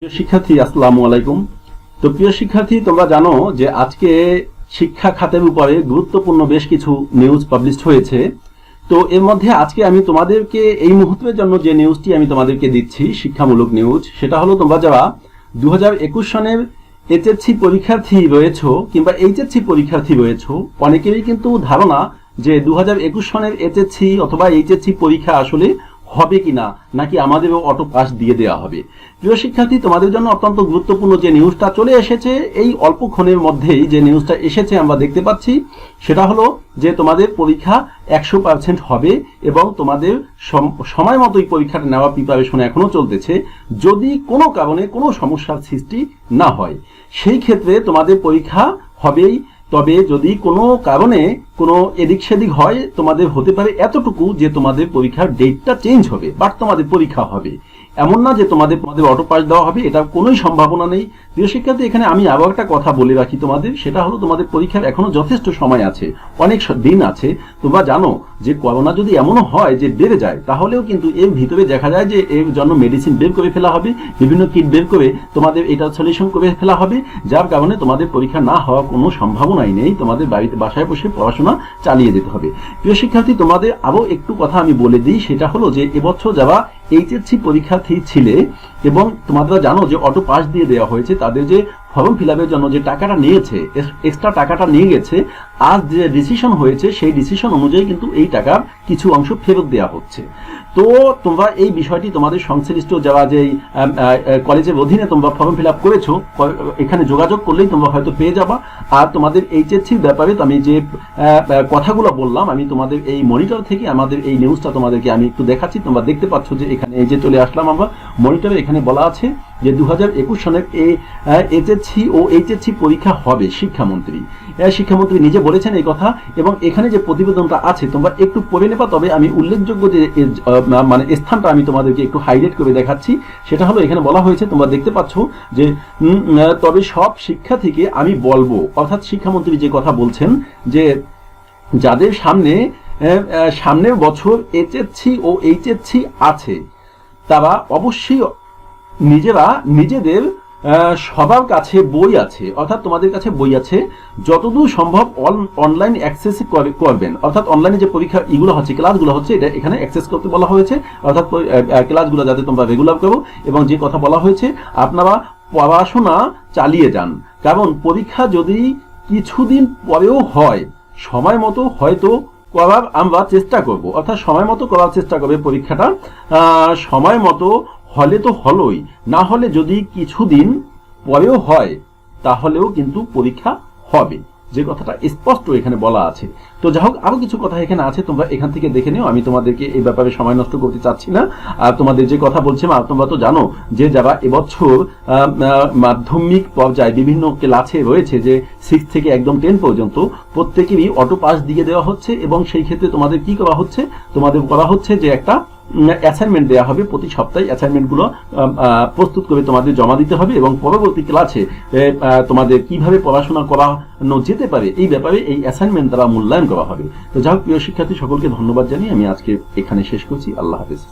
প্রিয় শিক্ষার্থী, আসসালামু আলাইকুম। তো প্রিয় শিক্ষার্থী, তোমরা জানো যে আজকে শিক্ষা খাতের উপরে গুরুত্বপূর্ণ বেশ কিছু নিউজ পাবলিশড হয়েছে। তো এর মধ্যে আজকে আমি তোমাদেরকে এই মুহূর্তের জন্য যে নিউজটি আমি তোমাদেরকে দিচ্ছি, শিক্ষামূলক নিউজ, সেটা হলো তোমরা যারা 2021 সনের এইচএসসি পরীক্ষার্থী রয়েছ কিংবা এইচএসসি পরীক্ষার্থী রয়েছ, অনেকেরই কিন্তু ধারণা যে 2021 সনের এইচএসসি অথবা এইচএসসি পরীক্ষা আসলে হবে কিনা, নাকি আমাদেরও অটো পাস দিয়ে দেওয়া হবে। প্রিয় শিক্ষার্থী, তোমাদের জন্য অত্যন্ত গুরুত্বপূর্ণ যে নিউজটা চলে এসেছে, এই অল্পক্ষণের মধ্যেই যে নিউজটা এসেছে আমরা দেখতে পাচ্ছি, সেটা হলো যে তোমাদের পরীক্ষা 100% হবে এবং তোমাদের সময় মতোই পরীক্ষাটা নেওয়া প্রিপারেশন এখনো চলতেছে। যদি কোনো কারণে কোনো সমস্যার সৃষ্টি না হয়, সেই ক্ষেত্রে তোমাদের পরীক্ষা হবেই। তবে যদি কোনো কারণে কোনো এদিক সেদিক হয়, তোমাদের হতে পারে এতটুকু যে তোমাদের পরীক্ষার ডেটটা চেঞ্জ হবে, বাট তোমাদের পরীক্ষা হবে। এমন না যে তোমাদের অটো পাস দেওয়া হবে, এটা কোনোই সম্ভাবনা নেই। প্রিয় শিক্ষার্থী, এখানে আমি আরও একটা কথা বলে রাখি তোমাদের, সেটা হলো তোমাদের পরীক্ষার এখনো যথেষ্ট সময় আছে, অনেক দিন আছে। তোমরা জানো যে করোনা যদি এমনও হয় যে বেড়ে যায়, তাহলেও কিন্তু এর ভিতরে দেখা যায় যে এর জন্য মেডিসিন বের করে ফেলা হবে, বিভিন্ন কিট বের করে তোমাদের এটা সলিউশন করে ফেলা হবে, যার কারণে তোমাদের পরীক্ষা না হওয়ার কোনো সম্ভাবনাই নেই। তোমাদের বাসায় বসে পড়াশোনা চালিয়ে যেতে হবে। প্রিয় শিক্ষার্থী, তোমাদের আরও একটু কথা আমি বলে দিই, সেটা হলো যে এবছর যারা এইচএসসি পরীক্ষার্থী ছিলে এবং তোমরা জানো যে অটো পাস দিয়ে দেওয়া হয়েছে, তাদের যে ফর্ম ফিল আপের জন্য যে টাকাটা নিয়েছে, এক্সট্রা টাকাটা নিয়ে গেছে, আজ যে ডিসিশন হয়েছে সেই ডিসিশন অনুযায়ী কিন্তু এই টাকার কিছু অংশ ফেরত দেওয়া হচ্ছে। তো তোমরা এই বিষয়টি তোমাদের সংশ্লিষ্ট যারা যে কলেজের অধীনে তোমরা ফর্ম ফিল আপ করেছো, এখানে যোগাযোগ করলেই তোমরা হয়তো পেয়ে যাবা। আর তোমাদের এইচএসসির ব্যাপারে আমি যে কথাগুলো বললাম, আমি তোমাদের এই মনিটর থেকে আমাদের এই নিউজটা তোমাদেরকে আমি একটু দেখাচ্ছি। তোমরা দেখতে পাচ্ছ যে এখানে এই যে চলে আসলাম আমরা মনিটরে, এখানে বলা আছে যে 2021 সনের এইচএসসি ও এইচএসসি পরীক্ষা হবে। শিক্ষামন্ত্রী নিজে বলেছেন এই কথা, এবং এখানে যে প্রতিবেদনটা আছে তোমরা একটু পড়ে নেবা। তবে আমি উল্লেখযোগ্য যে মানে স্থানটা আমি তোমাদেরকে একটু হাইলাইট করে দেখাচ্ছি, সেটা হলো এখানে বলা হয়েছে, তোমরা দেখতে পাচ্ছ যে তবে সব শিক্ষার্থীকে আমি বলবো, অর্থাৎ শিক্ষামন্ত্রী যে কথা বলছেন যে যাদের সামনের বছর এইচএসসি ও এইচএসসি আছে, তারা অবশ্যই নিজেদের সবার কাছে বই আছে, অর্থাৎ তোমাদের কাছে বই আছে, যতদূর সম্ভব অনলাইন অ্যাক্সেস করবেন। অর্থাৎ অনলাইনে যে পরীক্ষা এগুলো হচ্ছে, ক্লাসগুলো হচ্ছে, এটা এখানে অ্যাক্সেস করতে বলা হয়েছে, অর্থাৎ ক্লাসগুলো যাতে তোমরা রেগুলার করো। এবং যে কথা বলা হয়েছে, আপনারা পড়াশোনা চালিয়ে যান, কারণ পরীক্ষা যদি কিছুদিন পরেও হয়, সময় মতো হয়তো করার আমরা চেষ্টা করব, অর্থাৎ সময় মতো করার চেষ্টা করবে পরীক্ষাটা। সময় মতো হলে তো হলোই, না হলে যদি কিছুদিন পরেও হয় তাহলেও কিন্তু পরীক্ষা হবে, যে কথাটা স্পষ্ট এখানে বলা আছে। তো যাই হোক, আরো কিছু কথা এখানে আছে, তোমরা এখান থেকে দেখে নিও, আমি তোমাদেরকে এই ব্যাপারে সময় নষ্ট করতে চাচ্ছি না। আর তোমাদের যে কথা বলছিলাম, আর তোমরা তো জানো যে যারা এবছর মাধ্যমিক পর্যায়ে বিভিন্ন ক্লাসে রয়েছে, যে 6 থেকে একদম 10 পর্যন্ত, প্রত্যেকেরই অটো পাস দিয়ে দেওয়া হচ্ছে। এবং সেই ক্ষেত্রে তোমাদের কি করা হচ্ছে, তোমাদের করা হচ্ছে যে একটা অ্যাসাইনমেন্ট দেওয়া হবে, প্রতি সপ্তাহে অ্যাসাইনমেন্টগুলো প্রস্তুত করে তোমাদের জমা দিতে হবে, এবং পরবর্তী ক্লাসে তোমাদের কিভাবে পড়াশোনা করানো যেতে পারে এই ব্যাপারে এই অ্যাসাইনমেন্ট দ্বারা মূল্যায়ন করা হবে। তো যাই হোক, প্রিয় শিক্ষার্থী, সকলকে ধন্যবাদ জানিয়ে আমি আজকে এখানে শেষ করছি। আল্লাহ হাফেজ।